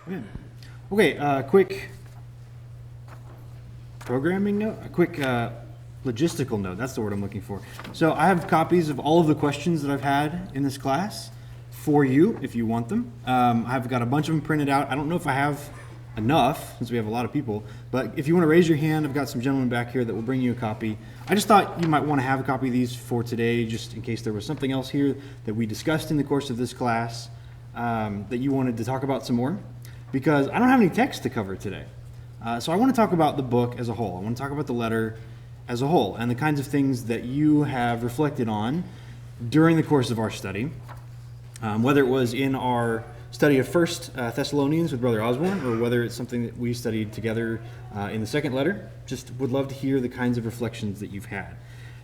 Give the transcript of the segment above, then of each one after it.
Yeah. Okay, quick programming note, a quick logistical note. That's the word I'm looking for. So I have copies of all of the questions that I've had in this class for you, if you want them. I've got a bunch of them printed out. I don't know if I have enough, since we have a lot of people, but if you want to raise your hand, I've got some gentlemen back here that will bring you a copy. I just thought you might want to have a copy of these for today, just in case there was something else here that we discussed in the course of this class that you wanted to talk about some more, because I don't have any text to cover today. So I want to talk about the book as a whole. I want to talk about the letter as a whole and the kinds of things that you have reflected on during the course of our study, whether it was in our study of First Thessalonians with Brother Osborne, or whether it's something that we studied together in the second letter. Just would love to hear the kinds of reflections that you've had.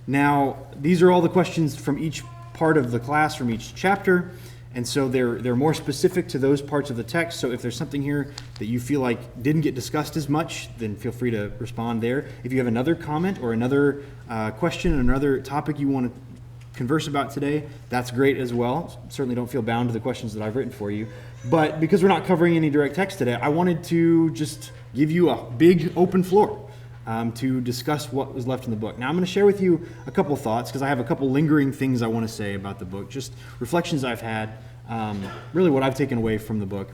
Now, these are all the questions from each part of the class, from each chapter, and so they're more specific to those parts of the text. So if there's something here that you feel like didn't get discussed as much, then feel free to respond there. If you have another comment or another question, another topic you want to converse about today, that's great as well. Certainly don't feel bound to the questions that I've written for you. But because we're not covering any direct text today, I wanted to just give you a big open floor to discuss what was left in the book. Now I'm going to share with you a couple thoughts, because I have a couple lingering things I want to say about the book, just reflections I've had, really what I've taken away from the book.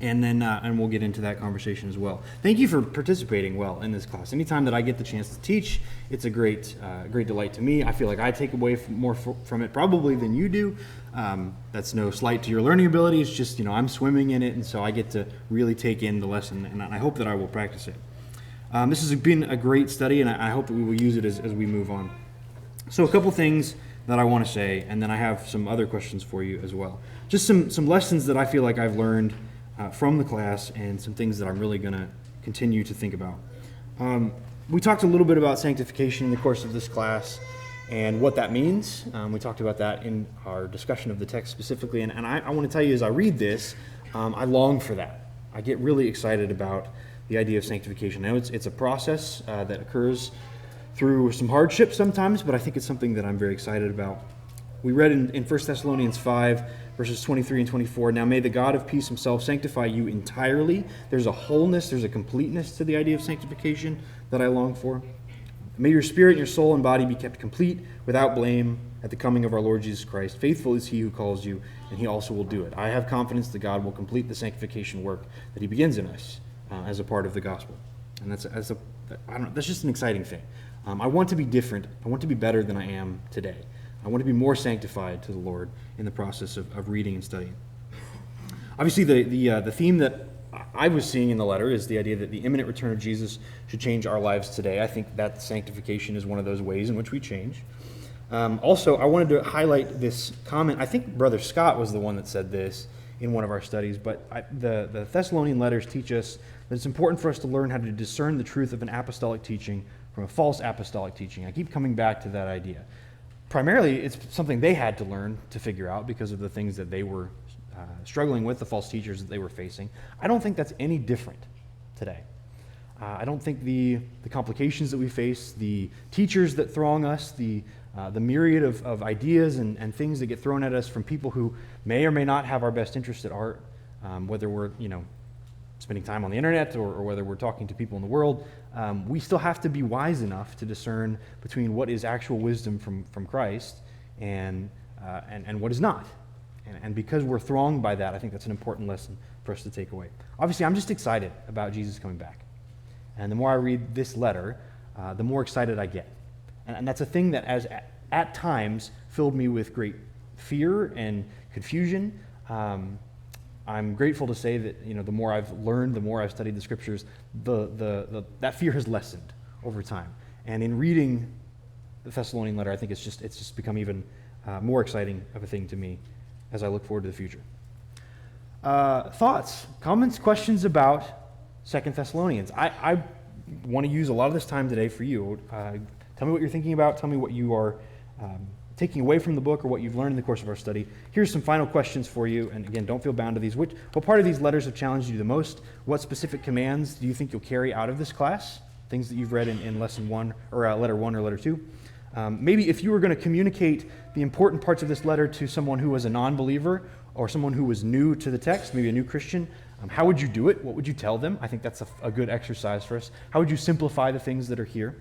And then and we'll get into that conversation as well. Thank you for participating well in this class. Anytime that I get the chance to teach, it's a great delight to me. I feel like I take away more from it probably than you do. That's no slight to your learning ability. It's just, I'm swimming in it, and so I get to really take in the lesson, and I hope that I will practice it. This has been a great study, and I hope that we will use it as we move on. So a couple things that I want to say, and then I have some other questions for you as well. Just some lessons that I feel like I've learned from the class, and some things that I'm really going to continue to think about. We talked a little bit about sanctification in the course of this class and what that means. We talked about that in our discussion of the text specifically, and I want to tell you, as I read this, I long for that. I get really excited about the idea of sanctification. Now, it's a process that occurs through some hardship sometimes, but I think it's something that I'm very excited about. We read in 1 Thessalonians 5, verses 23 and 24, "Now may the God of peace himself sanctify you entirely." There's a wholeness, there's a completeness to the idea of sanctification that I long for. "May your spirit and your soul and body be kept complete, without blame, at the coming of our Lord Jesus Christ. Faithful is he who calls you, and he also will do it." I have confidence that God will complete the sanctification work that he begins in us as a part of the gospel. And that's just an exciting thing. I want to be different. I want to be better than I am today. I want to be more sanctified to the Lord in the process of reading and studying. Obviously, the theme that I was seeing in the letter is the idea that the imminent return of Jesus should change our lives today. I think that sanctification is one of those ways in which we change. Also, I wanted to highlight this comment. I think Brother Scott was the one that said this in one of our studies, but the Thessalonian letters teach us that it's important for us to learn how to discern the truth of an apostolic teaching from a false apostolic teaching. I keep coming back to that idea. Primarily, it's something they had to learn to figure out because of the things that they were struggling with, the false teachers that they were facing. I don't think that's any different today. I don't think the complications that we face, the teachers that throng us, the myriad of ideas and things that get thrown at us from people who may or may not have our best interest at heart, whether we're spending time on the internet or whether we're talking to people in the world, we still have to be wise enough to discern between what is actual wisdom from Christ and what is not. And because we're thronged by that, I think that's an important lesson for us to take away. Obviously, I'm just excited about Jesus coming back. And the more I read this letter, the more excited I get. And that's a thing that at times filled me with great fear and confusion. I'm grateful to say that the more I've learned, the more I've studied the scriptures, that fear has lessened over time. And in reading the Thessalonian letter, I think it's just become even more exciting of a thing to me as I look forward to the future. Thoughts, comments, questions about 2 Thessalonians. I want to use a lot of this time today for you. Tell me what you're thinking about. Tell me what you are taking away from the book or what you've learned in the course of our study. Here's some final questions for you. And again, don't feel bound to these. What part of these letters have challenged you the most? What specific commands do you think you'll carry out of this class? Things that you've read in lesson 1 or letter 1 or letter 2. Maybe if you were going to communicate the important parts of this letter to someone who was a non-believer or someone who was new to the text, maybe a new Christian, How would you do it? What would you tell them? I think that's a good exercise for us. How would you simplify the things that are here?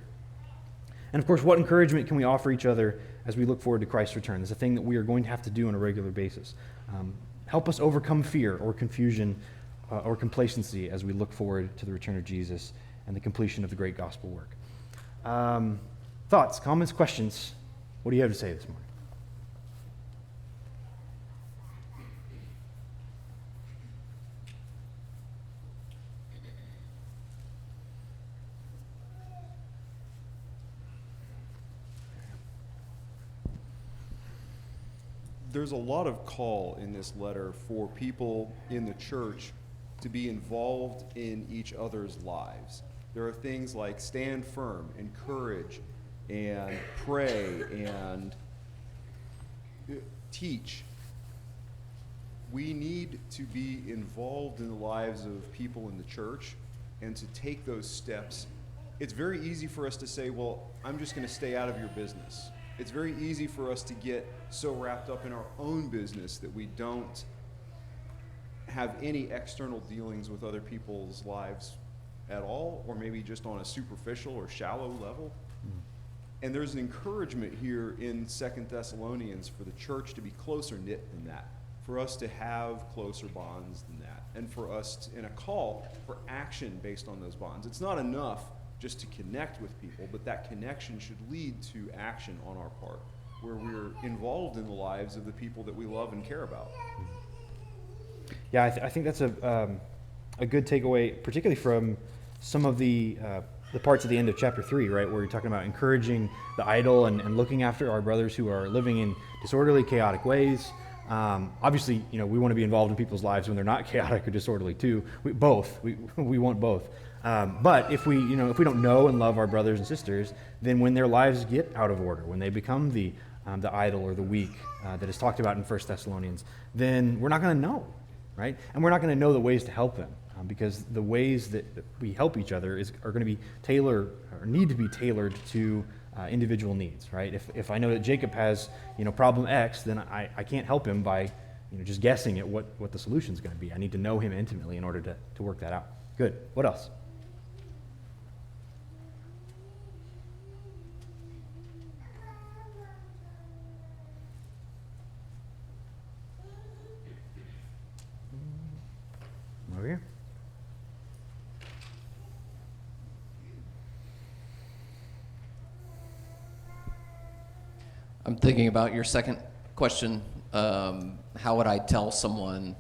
And of course, what encouragement can we offer each other as we look forward to Christ's return? It's a thing that we are going to have to do on a regular basis. Help us overcome fear or confusion or complacency as we look forward to the return of Jesus and the completion of the great gospel work. Thoughts, comments, questions? What do you have to say this morning? There's a lot of call in this letter for people in the church to be involved in each other's lives. There are things like stand firm, encourage, and pray, and teach. We need to be involved in the lives of people in the church and to take those steps. It's very easy for us to say, well, I'm just going to stay out of your business. It's very easy for us to get so wrapped up in our own business that we don't have any external dealings with other people's lives at all, or maybe just on a superficial or shallow level. And there's an encouragement here in 2 Thessalonians for the church to be closer knit than that, for us to have closer bonds than that, and for us to, in a call for action based on those bonds. It's not enough just to connect with people, but that connection should lead to action on our part, where we're involved in the lives of the people that we love and care about. Yeah, I think that's a good takeaway, particularly from some of the parts at the end of chapter 3, right, where you're talking about encouraging the idle and looking after our brothers who are living in disorderly, chaotic ways. Obviously, we want to be involved in people's lives when they're not chaotic or disorderly too. We want both. But if we don't know and love our brothers and sisters, then when their lives get out of order, when they become the idle or the weak that is talked about in 1 Thessalonians, then we're not going to know, right? And we're not going to know the ways to help them because the ways that we help each other are going to be tailored or need to be tailored to individual needs, right? If I know that Jacob has problem X, then I can't help him by just guessing at what the solution is going to be. I need to know him intimately in order to work that out. Good. What else? Over here. I'm thinking about your second question. How would I tell someone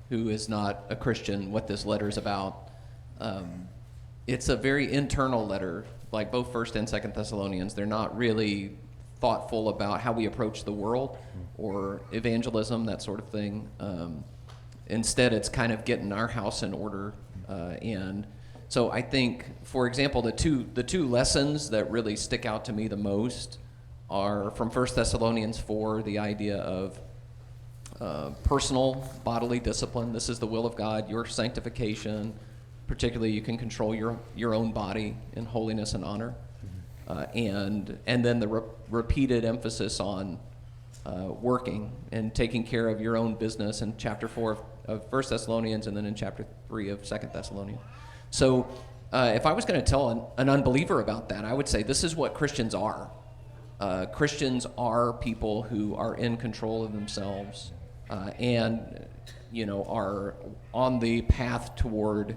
who is not a Christian what this letter is about? It's a very internal letter, like both 1st and 2nd Thessalonians. They're not really thoughtful about how we approach the world or evangelism, that sort of thing. Instead, it's kind of getting our house in order. And so I think, for example, the two lessons that really stick out to me the most are from 1 Thessalonians 4, the idea of personal bodily discipline. This is the will of God, your sanctification. Particularly, you can control your own body in holiness and honor. And then the repeated emphasis on working and taking care of your own business in chapter 4 of 1 Thessalonians and then in chapter 3 of 2 Thessalonians. So if I was going to tell an unbeliever about that, I would say this is what Christians are. Christians are people who are in control of themselves and are on the path toward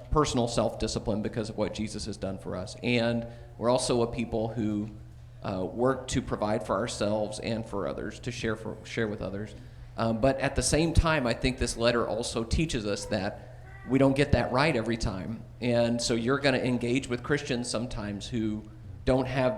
personal self-discipline because of what Jesus has done for us. And we're also a people who work to provide for ourselves and for others, to share with others. But at the same time, I think this letter also teaches us that we don't get that right every time. And so you're going to engage with Christians sometimes who don't have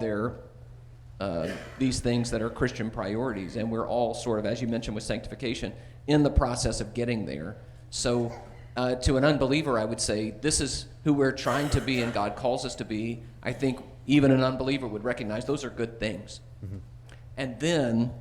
these things that are Christian priorities. And we're all sort of, as you mentioned with sanctification, in the process of getting there. So to an unbeliever, I would say this is who we're trying to be and God calls us to be. I think even an unbeliever would recognize those are good things. Mm-hmm. And then,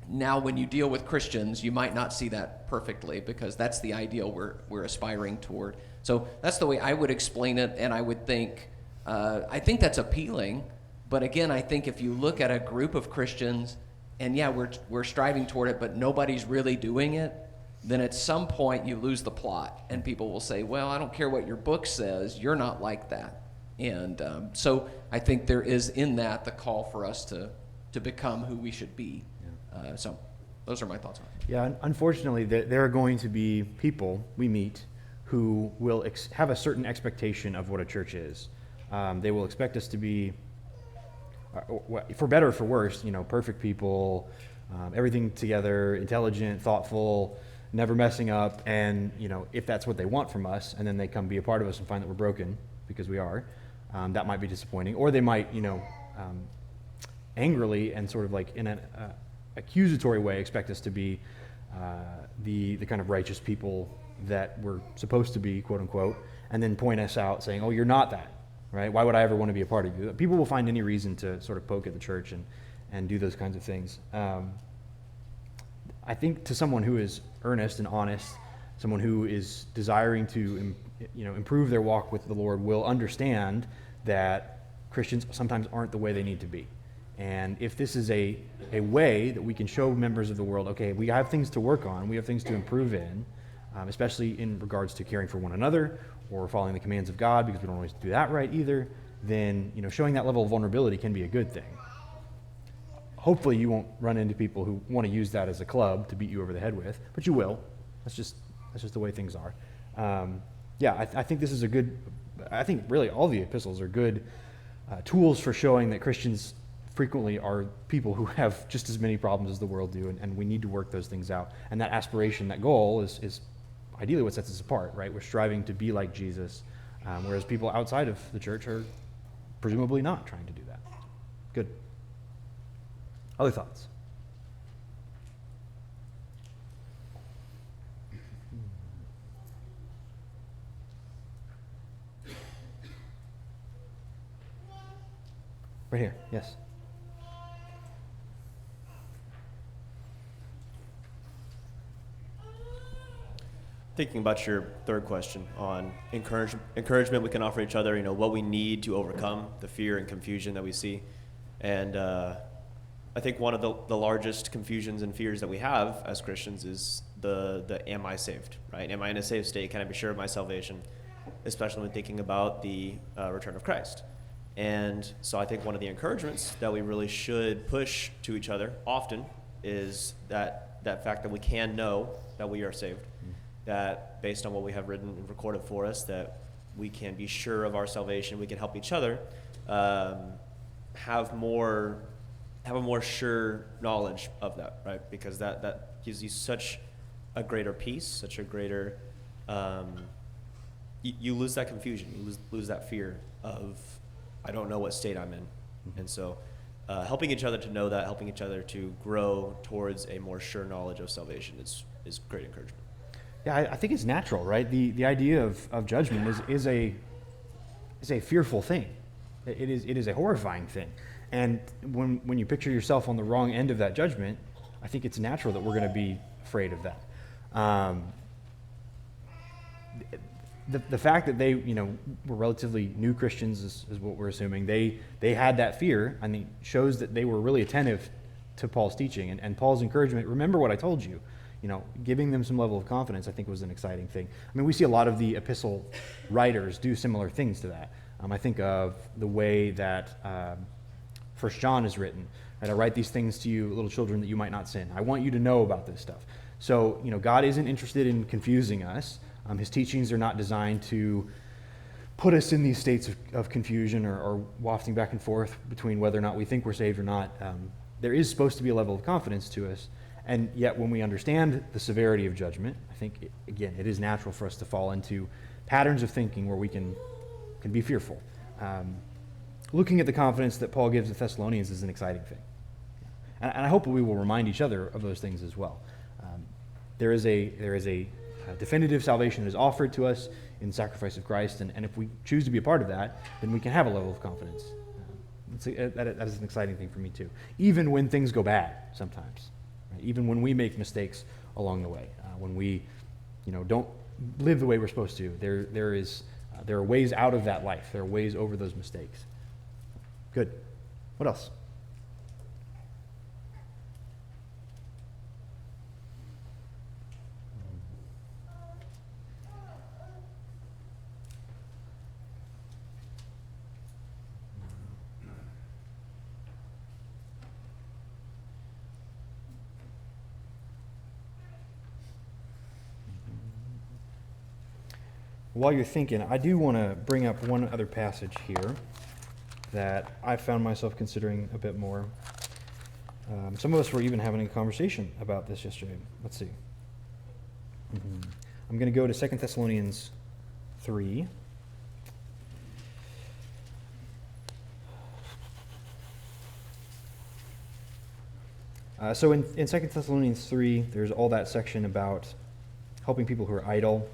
now when you deal with Christians, you might not see that perfectly because that's the ideal we're aspiring toward. So that's the way I would explain it, and I would think, I think that's appealing. But again, I think if you look at a group of Christians, and yeah, we're striving toward it, but nobody's really doing it, then at some point you lose the plot, and people will say, well, I don't care what your book says, you're not like that. And so I think there is in that the call for us to become who we should be. So those are my thoughts on it. Yeah, unfortunately, there are going to be people we meet who will have a certain expectation of what a church is. They will expect us to be, for better or for worse, perfect people, everything together, intelligent, thoughtful, never messing up, and if that's what they want from us, and then they come be a part of us and find that we're broken, because we are, that might be disappointing. Or they might, angrily and sort of like in an accusatory way expect us to be the kind of righteous people that we're supposed to be, quote unquote, and then point us out saying, oh, you're not that, right? Why would I ever want to be a part of you? People will find any reason to sort of poke at the church and do those kinds of things. I think to someone who is earnest and honest, someone who is desiring to improve their walk with the Lord will understand that Christians sometimes aren't the way they need to be. And if this is a way that we can show members of the world, okay, we have things to work on, we have things to improve in, especially in regards to caring for one another or following the commands of God, because we don't always do that right either, then showing that level of vulnerability can be a good thing. Hopefully you won't run into people who want to use that as a club to beat you over the head with, but you will. That's just the way things are. I think this is I think really all the epistles are good tools for showing that Christians frequently are people who have just as many problems as the world do, and we need to work those things out. And that aspiration, that goal is ideally what sets us apart, right? We're striving to be like Jesus, whereas people outside of the church are presumably not trying to do that. Good. Other thoughts? Right here, yes. Thinking about your third question on encouragement we can offer each other, what we need to overcome the fear and confusion that we see. And I think one of the largest confusions and fears that we have as Christians is the am I saved, right? Am I in a saved state? Can I be sure of my salvation? Especially when thinking about the return of Christ. And so I think one of the encouragements that we really should push to each other often is that fact that we can know that we are saved. That based on what we have written and recorded for us, that we can be sure of our salvation, we can help each other have a more sure knowledge of that, right? Because that gives you such a greater peace, such a greater, you lose that confusion, you lose that fear of, I don't know what state I'm in. Mm-hmm. And so helping each other to know that, helping each other to grow towards a more sure knowledge of salvation is great encouragement. Yeah, I think it's natural, right? The idea of judgment is a fearful thing. It is a horrifying thing. And when you picture yourself on the wrong end of that judgment, I think it's natural that we're going to be afraid of that. The fact that they were relatively new Christians is what we're assuming. They had that fear, I think, shows that they were really attentive to Paul's teaching and Paul's encouragement. Remember what I told you. Giving them some level of confidence, I think, was an exciting thing. I mean, we see a lot of the epistle writers do similar things to that. I think of the way that 1 John is written, that I write these things to you, little children, that you might not sin. I want you to know about this stuff. So, God isn't interested in confusing us. His teachings are not designed to put us in these states of confusion or wafting back and forth between whether or not we think we're saved or not. There is supposed to be a level of confidence to us. And yet when we understand the severity of judgment, I think, again, it is natural for us to fall into patterns of thinking where we can be fearful. Looking at the confidence that Paul gives the Thessalonians is an exciting thing. And I hope we will remind each other of those things as well. There is a definitive salvation that is offered to us in the sacrifice of Christ, and if we choose to be a part of that, then we can have a level of confidence. That is an exciting thing for me too. Even when things go bad sometimes. Even when we make mistakes along the way, when we, don't live the way we're supposed to, there are ways out of that life. There are ways over those mistakes. Good. What else? while you're thinking, I do want to bring up one other passage here that I found myself considering a bit more. Some of us were even having a conversation about this yesterday. Let's see. I'm going to go to 2 Thessalonians 3. So in 2 Thessalonians 3, there's all that section about helping people who are idle,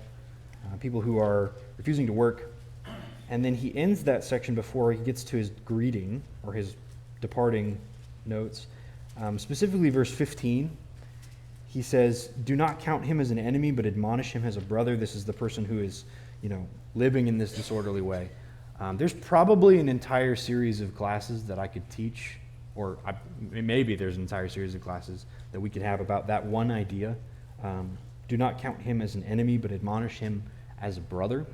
people who are refusing to work. And then he ends that section before he gets to his greeting or his departing notes. Specifically verse 15, he says, "Do not count him as an enemy, but admonish him as a brother." This is the person who is, living in this disorderly way. There's probably an entire series of classes that I could teach, or maybe there's an entire series of classes that we could have about that one idea. Do not count him as an enemy, but admonish him as a brother.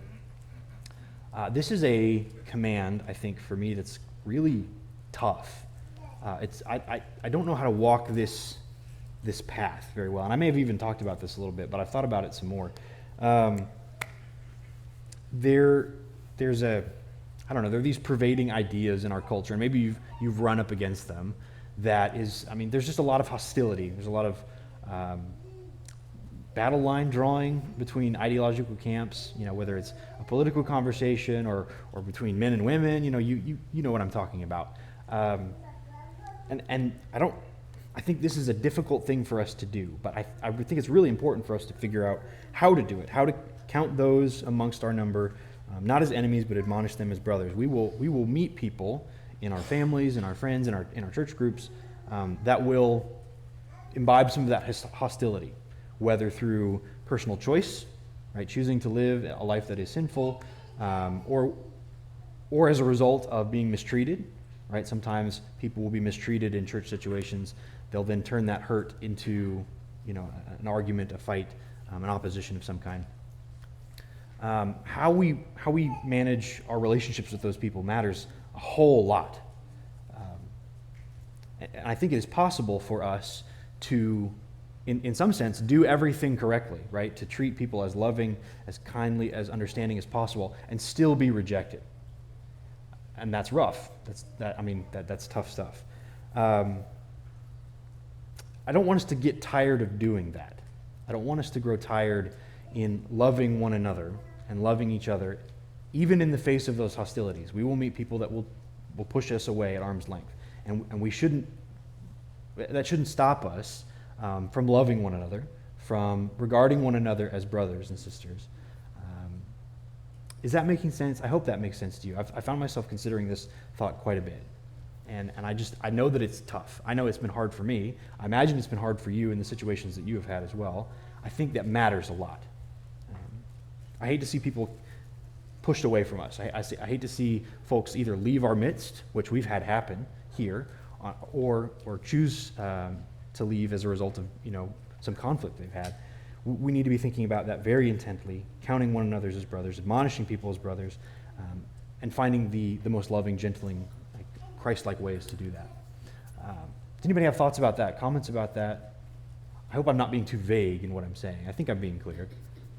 This is a command, I think, for me that's really tough. I don't know how to walk this path very well, and I may have even talked about this a little bit, but I've thought about it some more. There's there are these pervading ideas in our culture, and maybe you've run up against them. There's just a lot of hostility. There's a lot of battle line drawing between ideological camps. Whether it's a political conversation or between men and women. You know what I'm talking about. And I think this is a difficult thing for us to do, but I think it's really important for us to figure out how to do it, how to count those amongst our number, not as enemies, but admonish them as brothers. We will meet people in our families, in our friends, in our church groups that will imbibe some of that hostility, whether through personal choice, right, choosing to live a life that is sinful, or as a result of being mistreated. Right? Sometimes people will be mistreated in church situations. They'll then turn that hurt into, an argument, a fight, an opposition of some kind. How we manage our relationships with those people matters a whole lot. And I think it is possible for us to, in some sense, do everything correctly, right? To treat people as loving, as kindly, as understanding as possible, and still be rejected. And that's rough. That's tough stuff. I don't want us to get tired of doing that. I don't want us to grow tired in loving one another and loving each other, even in the face of those hostilities. We will meet people that will push us away at arm's length, and that shouldn't stop us from loving one another, from regarding one another as brothers and sisters. Is that making sense? I hope that makes sense to you. I found myself considering this thought quite a bit. And I know that it's tough. I know it's been hard for me. I imagine it's been hard for you in the situations that you have had as well. I think that matters a lot. I hate to see people pushed away from us. I hate to see folks either leave our midst, which we've had happen here, or choose to leave as a result of some conflict they've had. We need to be thinking about that very intently, counting one another as brothers, admonishing people as brothers, and finding the most loving, gentling, Christ-like ways to do that. Does anybody have thoughts about that, comments about that? I hope I'm not being too vague in what I'm saying. I think I'm being clear.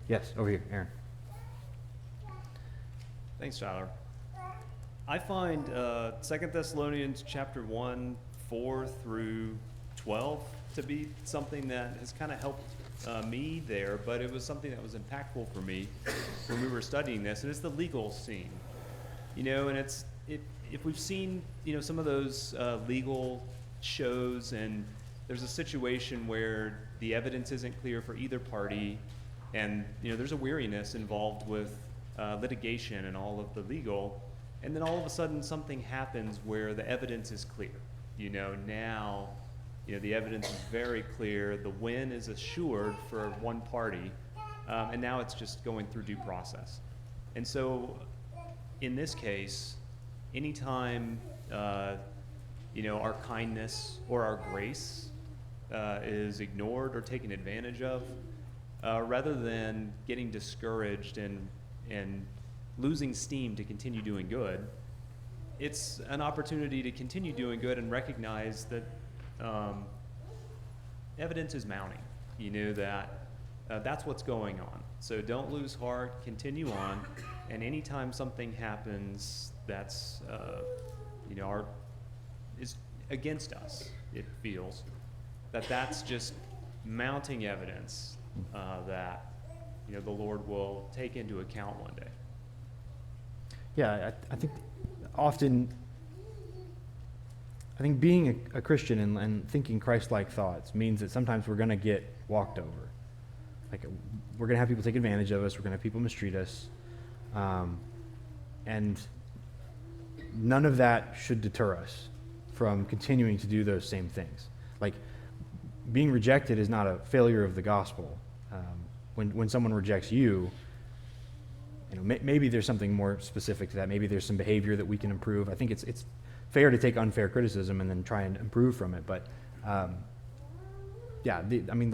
Yes, over here, Aaron. Thanks, Tyler. I find 2 Thessalonians chapter 1, 4 through 12 to be something that has kind of helped me there, but it was something that was impactful for me when we were studying this, and it's the legal scene. And if we've seen, some of those legal shows, and there's a situation where the evidence isn't clear for either party, and, there's a weariness involved with litigation and all of the legal, and then all of a sudden something happens where the evidence is clear. Now, the evidence is very clear, the win is assured for one party, and now it's just going through due process. And so, in this case, anytime, our kindness or our grace is ignored or taken advantage of, rather than getting discouraged and losing steam to continue doing good, it's an opportunity to continue doing good and recognize that evidence is mounting. That That's what's going on. So don't lose heart, continue on, and anytime something happens that's, is against us, it feels, that's just mounting evidence that, the Lord will take into account one day. Yeah, I think often, I think being a Christian and thinking Christ-like thoughts means that sometimes we're going to get walked over. Like, we're going to have people take advantage of us. We're going to have people mistreat us. And none of that should deter us from continuing to do those same things. Like, being rejected is not a failure of the gospel. When someone rejects you, maybe there's something more specific to that. Maybe there's some behavior that we can improve. I think it's fair to take unfair criticism and then try and improve from it. But the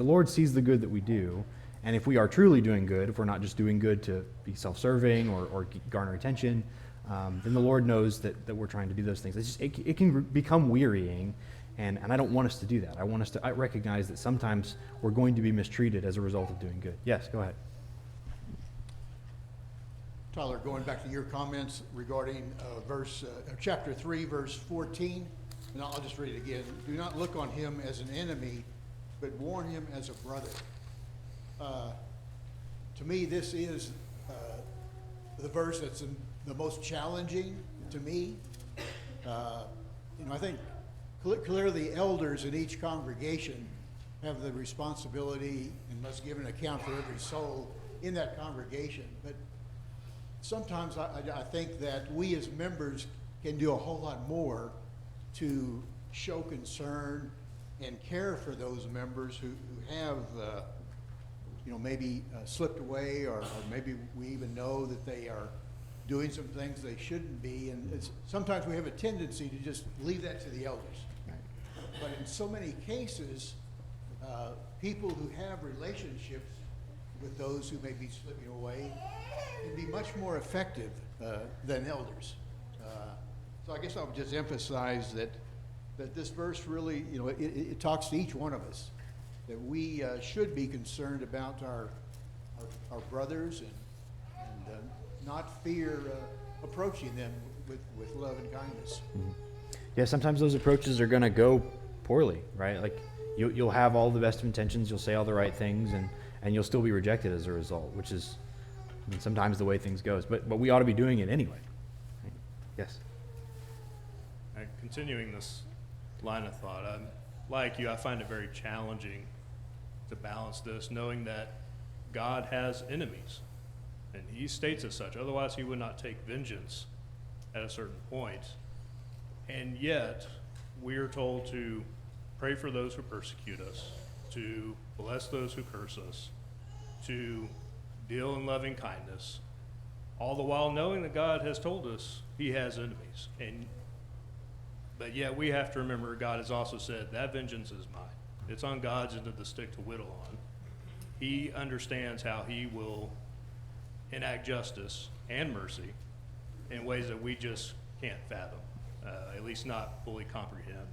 Lord sees the good that we do, and if we are truly doing good, if we're not just doing good to be self-serving or garner attention, then the Lord knows that we're trying to do those things. It can become wearying, and I don't want us to do that. I want us to recognize that sometimes we're going to be mistreated as a result of doing good. Yes, go ahead. Tyler, going back to your comments regarding chapter 3, verse 14, and I'll just read it again. Do not look on him as an enemy, but warn him as a brother. To me, this is the verse that's the most challenging to me. I think clearly elders in each congregation have the responsibility and must give an account for every soul in that congregation. But sometimes I think that we as members can do a whole lot more to show concern and care for those members who have, maybe slipped away, or maybe we even know that they are doing some things they shouldn't be. And sometimes we have a tendency to just leave that to the elders. But in so many cases, people who have relationships with those who may be slipping away can be much more effective than elders. So I guess I would just emphasize that this verse really, it talks to each one of us, that we should be concerned about our brothers and not fear approaching them with love and kindness. Mm-hmm. Yeah, sometimes those approaches are going to go poorly, right? Like, you'll have all the best of intentions, you'll say all the right things, and you'll still be rejected as a result, which is sometimes the way things goes. But we ought to be doing it anyway. Right? Yes. Continuing this line of thought, like you, I find it very challenging to balance this, knowing that God has enemies, and he states as such. Otherwise, he would not take vengeance at a certain point. And yet, we are told to pray for those who persecute us, to bless those who curse us, to deal in loving kindness, all the while knowing that God has told us he has enemies. But yet we have to remember God has also said that vengeance is mine. It's on God's end of the stick to whittle on. He understands how he will enact justice and mercy in ways that we just can't fathom, at least not fully comprehend.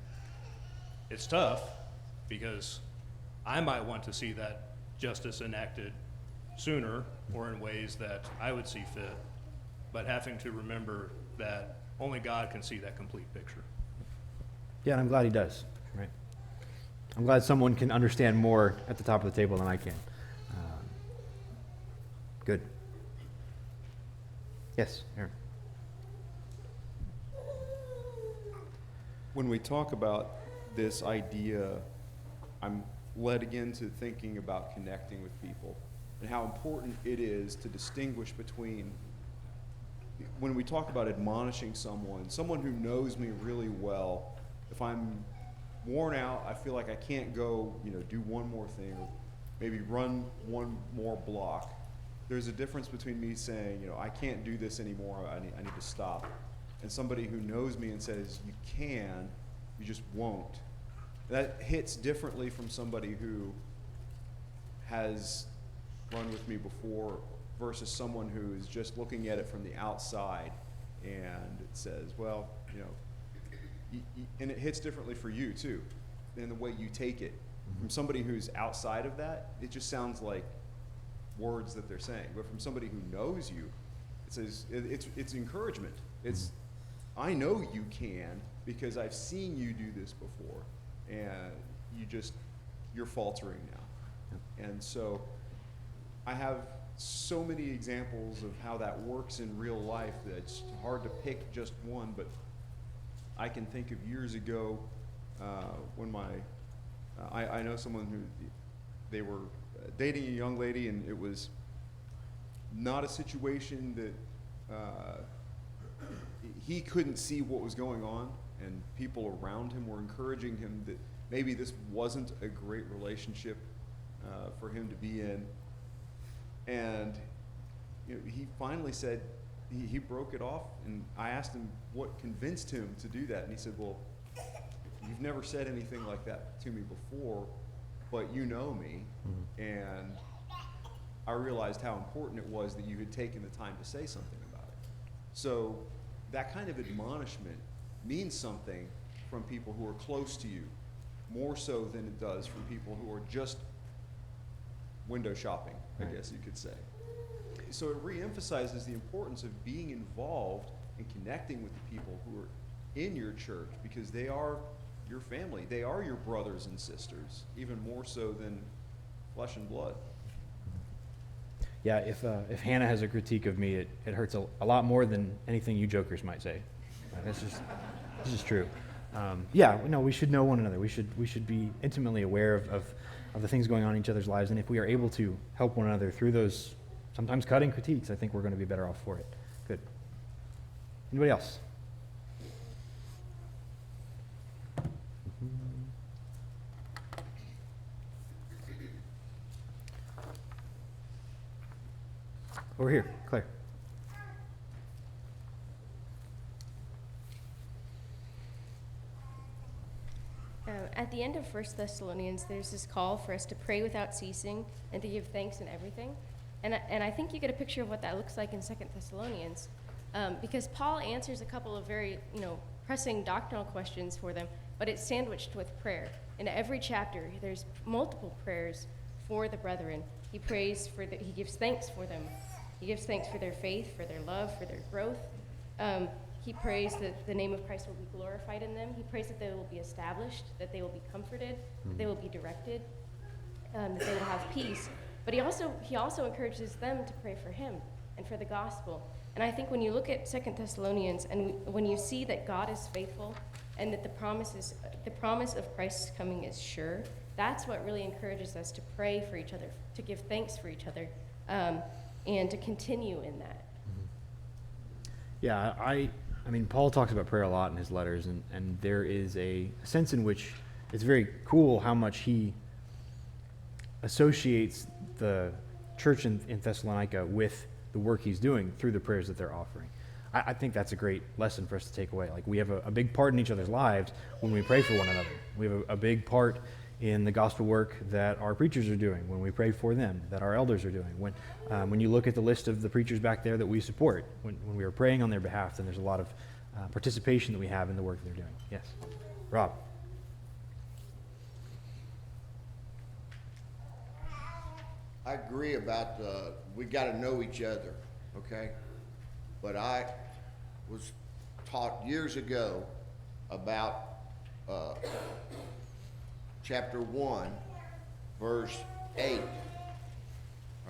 It's tough because I might want to see that justice enacted sooner or in ways that I would see fit, but having to remember that only God can see that complete picture. Yeah, and I'm glad he does, right? I'm glad someone can understand more at the top of the table than I can. Good. Yes, Aaron. When we talk about this idea, I'm led again to thinking about connecting with people and how important it is to distinguish between, when we talk about admonishing someone who knows me really well. If I'm worn out, I feel like I can't go, do one more thing, or maybe run one more block. There's a difference between me saying, I can't do this anymore, I need to stop, and somebody who knows me and says, you can, you just won't. That hits differently from somebody who has run with me before versus someone who is just looking at it from the outside and it says, well, and it hits differently for you too, in the way you take it. From somebody who's outside of that, it just sounds like words that they're saying. But from somebody who knows you, it says it's encouragement. It's, I know you can because I've seen you do this before, and you're faltering now. And so I have so many examples of how that works in real life that it's hard to pick just one, but I can think of years ago when I know someone who, they were dating a young lady, and it was not a situation that he couldn't see what was going on, and people around him were encouraging him that maybe this wasn't a great relationship for him to be in. And he finally said, he broke it off, and I asked him what convinced him to do that, and he said, well, you've never said anything like that to me before, but you know me, and I realized how important it was that you had taken the time to say something about it. So that kind of admonishment means something from people who are close to you, more so than it does from people who are just window shopping, I guess you could say. So it reemphasizes the importance of being involved and connecting with the people who are in your church, because they are your family. They are your brothers and sisters, even more so than flesh and blood. Yeah, if Hannah has a critique of me, it hurts a lot more than anything you jokers might say. This is true. Yeah, no, we should know one another. We should be intimately aware of the things going on in each other's lives, and if we are able to help one another through those sometimes cutting critiques, I think we're going to be better off for it. Good. Anybody else? Over here, Claire. At the end of 1 Thessalonians, there's this call for us to pray without ceasing and to give thanks in everything. And I think you get a picture of what that looks like in 2 Thessalonians, because Paul answers a couple of very, pressing doctrinal questions for them, but it's sandwiched with prayer. In every chapter, there's multiple prayers for the brethren. He prays he gives thanks for them. He gives thanks for their faith, for their love, for their growth. He prays that the name of Christ will be glorified in them. He prays that they will be established, that they will be comforted, that they will be directed, that they will have peace. But he also encourages them to pray for him and for the gospel. And I think when you look at 2 Thessalonians and when you see that God is faithful and that the promise of Christ's coming is sure, that's what really encourages us to pray for each other, to give thanks for each other, and to continue in that. Yeah, I mean, Paul talks about prayer a lot in his letters, and there is a sense in which it's very cool how much he associates the church in Thessalonica with the work he's doing through the prayers that they're offering. I think that's a great lesson for us to take away. Like, we have a big part in each other's lives when we pray for one another. We have a big part in the gospel work that our preachers are doing when we pray for them, that our elders are doing. When you look at the list of the preachers back there that we support, when we are praying on their behalf, then there's a lot of participation that we have in the work they're doing. Yes. Rob. I agree about we got to know each other, okay? But I was taught years ago about chapter 1, verse 8,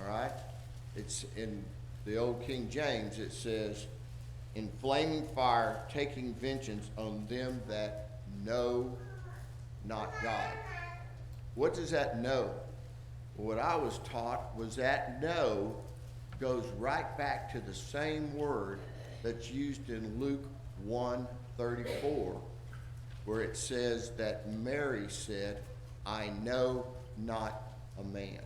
all right? It's in the old King James. It says, in flaming fire, taking vengeance on them that know not God. What does that know? What I was taught was that know goes right back to the same word that's used in Luke 1:34, where it says that Mary said, I know not a man.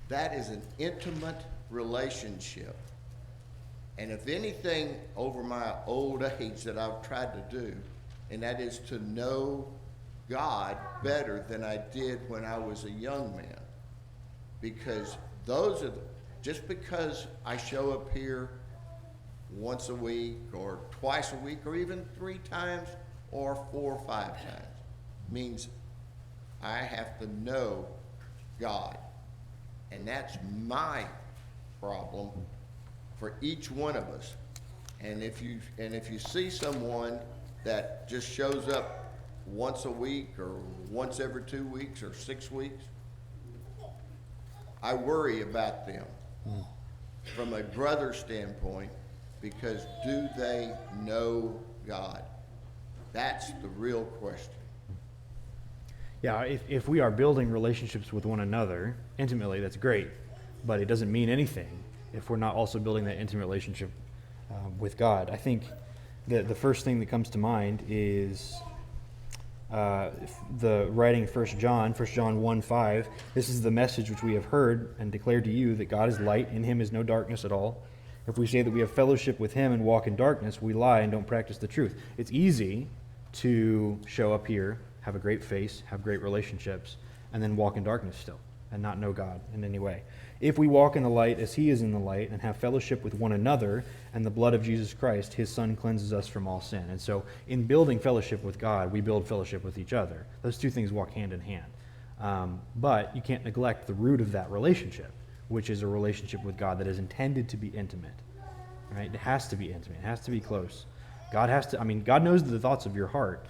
That is an intimate relationship. And if anything over my old age that I've tried to do, and that is to know God better than I did when I was a young man. Because those are, just because I show up here once a week or twice a week or even 3 times or 4 or 5 times means I have to know God. And that's my problem for each one of us. And if you see someone that just shows up once a week or once every 2 weeks or 6 weeks, I worry about them from a brother standpoint, because do they know God? That's the real question. Yeah, if we are building relationships with one another intimately, that's great, but it doesn't mean anything if we're not also building that intimate relationship with God. I think that the first thing that comes to mind is the writing 1 John 1:5. This is the message which we have heard and declared to you, that God is light, in him is no darkness at all. If we say that we have fellowship with him and walk in darkness, we lie and don't practice the truth. It's easy to show up here, have a great face, have great relationships, and then walk in darkness still and not know God in any way. If we walk in the light as he is in the light and have fellowship with one another, and the blood of Jesus Christ, his son, cleanses us from all sin. And so in building fellowship with God, we build fellowship with each other. Those two things walk hand in hand. But you can't neglect the root of that relationship, which is a relationship with God that is intended to be intimate. Right? It has to be intimate. It has to be close. God knows the thoughts of your heart.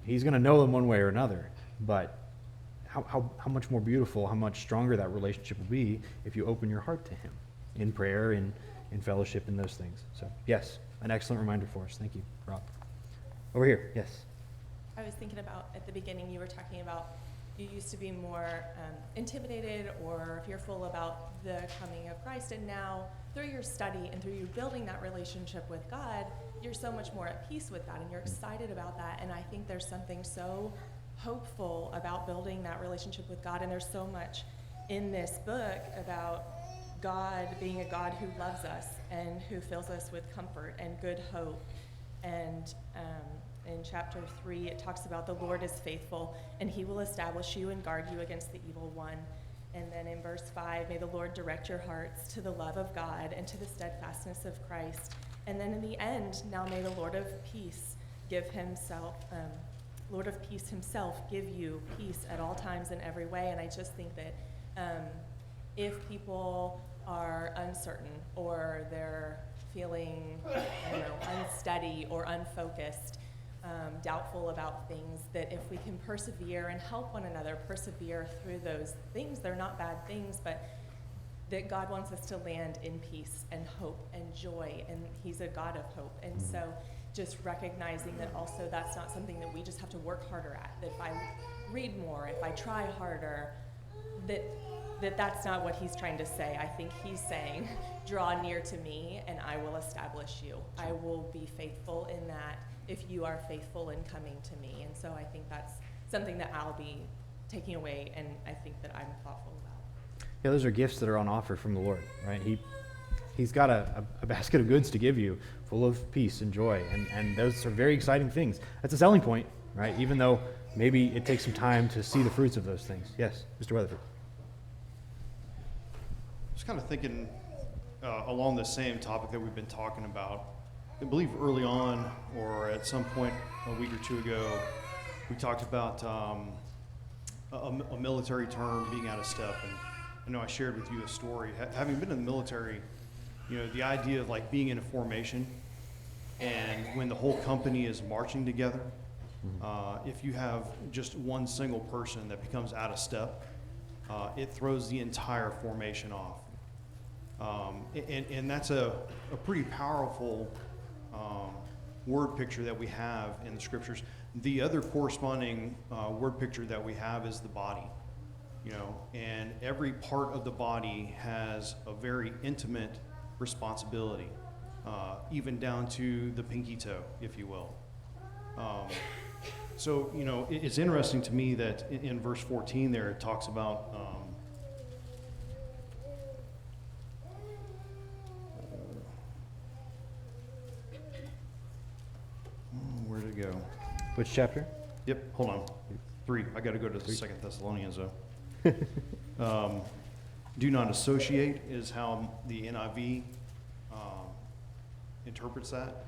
He's going to know them one way or another. But how much more beautiful, how much stronger that relationship will be if you open your heart to him in prayer, in fellowship, and those things. So, yes, an excellent reminder for us. Thank you, Rob. Over here, yes. I was thinking about, at the beginning, you were talking about you used to be more intimidated or fearful about the coming of Christ, and now through your study and through you building that relationship with God, you're so much more at peace with that, and you're excited about that. And I think there's something so hopeful about building that relationship with God, and there's so much in this book about God being a God who loves us and who fills us with comfort and good hope. And in chapter 3, it talks about the Lord is faithful, and he will establish you and guard you against the evil one. And then in verse 5, may the Lord direct your hearts to the love of God and to the steadfastness of Christ. And then in the end, now may the Lord of peace Lord of peace himself give you peace at all times in every way. And I just think that if people are uncertain or they're feeling, unsteady or unfocused, doubtful about things, that if we can persevere and help one another persevere through those things, they're not bad things, but that God wants us to land in peace and hope and joy, and he's a God of hope. And so just recognizing that also that's not something that we just have to work harder at, that if I read more, if I try harder, that's not what he's trying to say. I think he's saying, draw near to me and I will establish you. I will be faithful in that if you are faithful in coming to me. And so I think that's something that I'll be taking away, and I think that I'm thoughtful about. Yeah, those are gifts that are on offer from the Lord, right? He's got a basket of goods to give you, full of peace and joy, and those are very exciting things. That's a selling point, right? Even though maybe it takes some time to see the fruits of those things. Yes, Mr. Weatherford. Just kind of thinking along the same topic that we've been talking about. I believe early on, or at some point a week or two ago, we talked about a military term being out of step, and I know I shared with you a story. Having been in the military, the idea of like being in a formation, and when the whole company is marching together, if you have just one single person that becomes out of step, it throws the entire formation off. And that's a pretty powerful word picture that we have in the scriptures. The other corresponding word picture that we have is the body, and every part of the body has a very intimate responsibility, even down to the pinky toe, if you will. So, it's interesting to me that in verse 14 there, it talks about where'd it go? Which chapter? Yep, hold on. 3. I got to go to the 2 Thessalonians, though. Do not associate is how the NIV interprets that.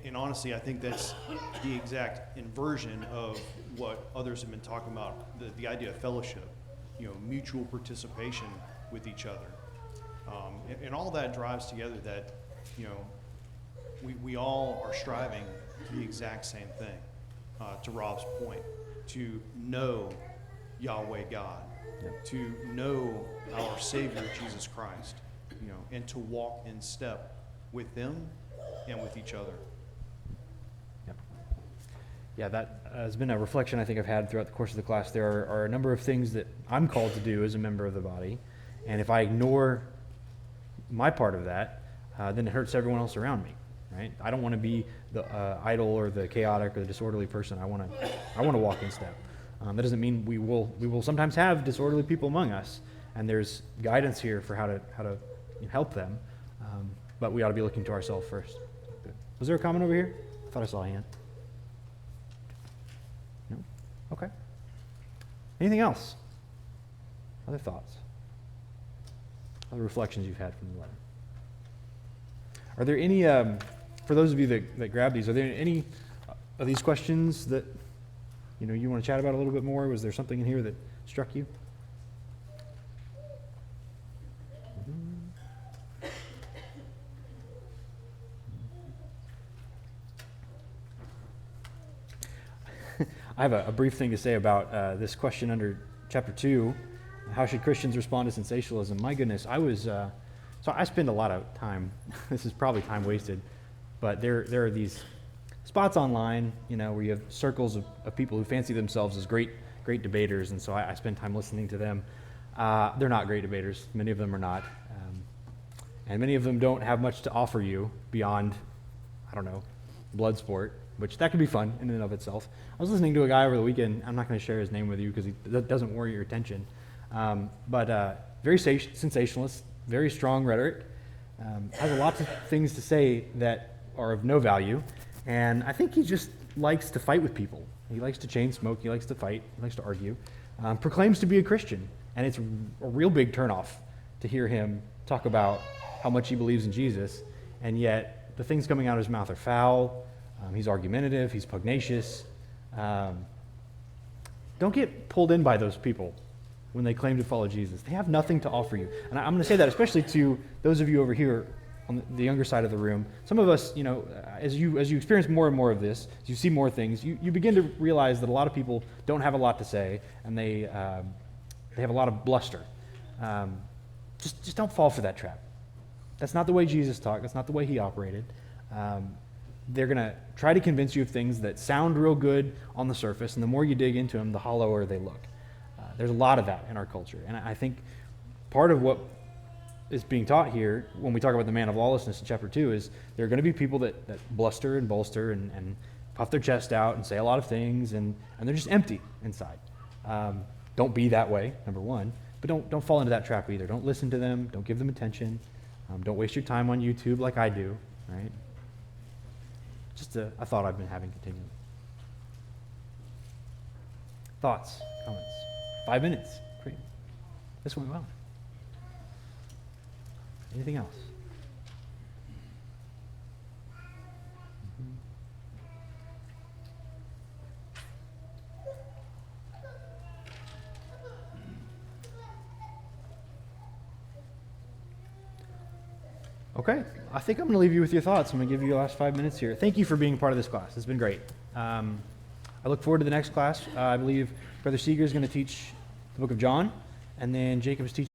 And honestly, I think that's the exact inversion of what others have been talking about, the idea of fellowship. mutual participation with each other. And all that drives together that, we all are striving to the exact same thing, to Rob's point, to know Yahweh God, to know our Savior Jesus Christ, and to walk in step with them and with each other. Yep. Yeah, that has been a reflection I think I've had throughout the course of the class. There are a number of things that I'm called to do as a member of the body, and if I ignore my part of that, then it hurts everyone else around me, right? I don't want to be the idle or the chaotic or the disorderly person. I want to walk in step. That doesn't mean we will sometimes have disorderly people among us, and there's guidance here for how to help them. But we ought to be looking to ourselves first. Good. Was there a comment over here? I thought I saw a hand. No? Okay. Anything else? Other thoughts? Other reflections you've had from the letter? Are there any, for those of you that grabbed these, are there any of these questions that you want to chat about a little bit more? Was there something in here that struck you? I have a brief thing to say about this question under chapter 2. How should Christians respond to sensationalism? My goodness, so I spend a lot of time, this is probably time wasted, but there are these spots online, where you have circles of people who fancy themselves as great debaters, and so I spend time listening to them. They're not great debaters. Many of them are not. And many of them don't have much to offer you beyond, blood sport, which that can be fun in and of itself. I was listening to a guy over the weekend. I'm not going to share his name with you because that doesn't warrant your attention. But very sensationalist, very strong rhetoric, has a lot of things to say that are of no value. And I think he just likes to fight with people. He likes to chain smoke. He likes to fight. He likes to argue. Proclaims to be a Christian. And it's a real big turnoff to hear him talk about how much he believes in Jesus. And yet the things coming out of his mouth are foul. He's argumentative. He's pugnacious. Don't get pulled in by those people when they claim to follow Jesus. They have nothing to offer you. And I'm going to say that especially to those of you over here on the younger side of the room. Some of us, as you experience more and more of this, as you see more things, you begin to realize that a lot of people don't have a lot to say, and they have a lot of bluster. Just don't fall for that trap. That's not the way Jesus talked. That's not the way he operated. They're going to try to convince you of things that sound real good on the surface, and the more you dig into them, the hollower they look. There's a lot of that in our culture. And I think part of what is being taught here when we talk about the man of lawlessness in chapter 2 is there are going to be people that bluster and bolster and puff their chest out and say a lot of things, and they're just empty inside. Don't be that way, number one, but don't fall into that trap either. Don't listen to them. Don't give them attention. Don't waste your time on YouTube like I do, right? Just a thought I've been having continually. Thoughts, comments? 5 minutes. Great. This went well. Anything else? Okay, I think I'm going to leave you with your thoughts. I'm going to give you the last 5 minutes here. Thank you for being part of this class. It's been great. I look forward to the next class. I believe Brother Seeger is going to teach the book of John, and then Jacob is teaching